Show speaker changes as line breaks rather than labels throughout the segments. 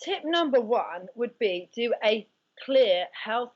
tip number one would be do a clear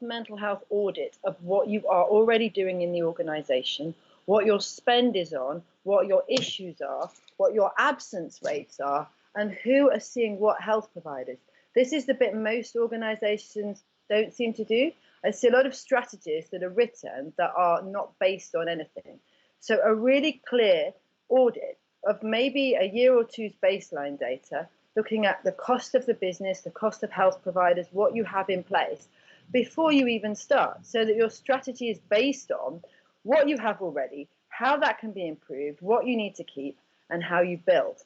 mental health audit of what you are already doing in the organization, what your spend is on, what your issues are, what your absence rates are, and who are seeing what health providers. This is the bit most organizations don't seem to do. I see a lot of strategies that are written that are not based on anything. So a really clear audit of maybe a year or two's baseline data, looking at the cost of the business, the cost of health providers, what you have in place before you even start, so that your strategy is based on what you have already, how that can be improved, what you need to keep, and how you build.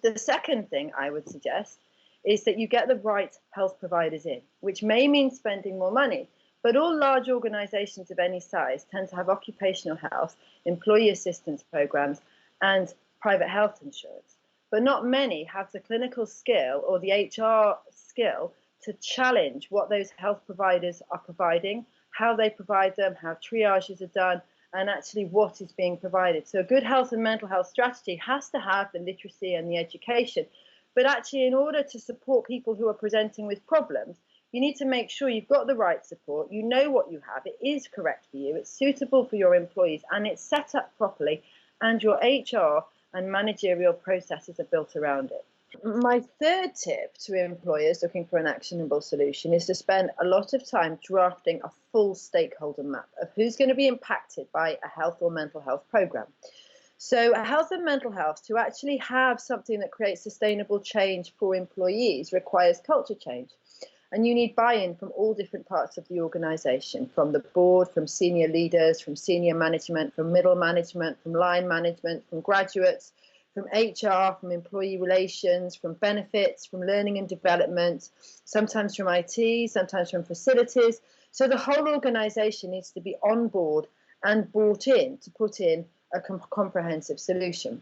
The second thing I would suggest is that you get the right health providers in, which may mean spending more money, but all large organizations of any size tend to have occupational health, employee assistance programs, and private health insurance. But not many have the clinical skill or the HR skill to challenge what those health providers are providing, how they provide them, how triages are done, and actually what is being provided. So a good health and mental health strategy has to have the literacy and the education. But actually, in order to support people who are presenting with problems, you need to make sure you've got the right support, you know what you have, it is correct for you, it's suitable for your employees, and it's set up properly, and your HR and managerial processes are built around it. My third tip to employers looking for an actionable solution is to spend a lot of time drafting a full stakeholder map of who's going to be impacted by a health or mental health program. So health and mental health, to actually have something that creates sustainable change for employees, requires culture change. And you need buy-in from all different parts of the organization, from the board, from senior leaders, from senior management, from middle management, from line management, from graduates, from HR, from employee relations, from benefits, from learning and development, sometimes from IT, sometimes from facilities. So the whole organization needs to be on board and bought in to put in a comprehensive solution.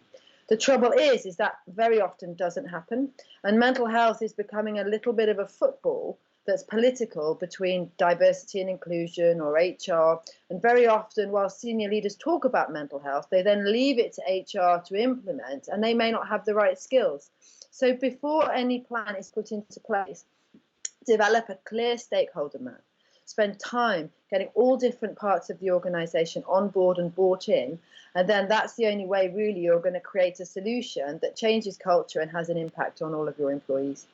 The trouble is that very often doesn't happen, and mental health is becoming a little bit of a football that's political between diversity and inclusion or HR, and very often while senior leaders talk about mental health, they then leave it to HR to implement, and they may not have the right skills. So before any plan is put into place, develop a clear stakeholder map. Spend time getting all different parts of the organization on board and bought in, and then that's the only way really you're going to create a solution that changes culture and has an impact on all of your employees.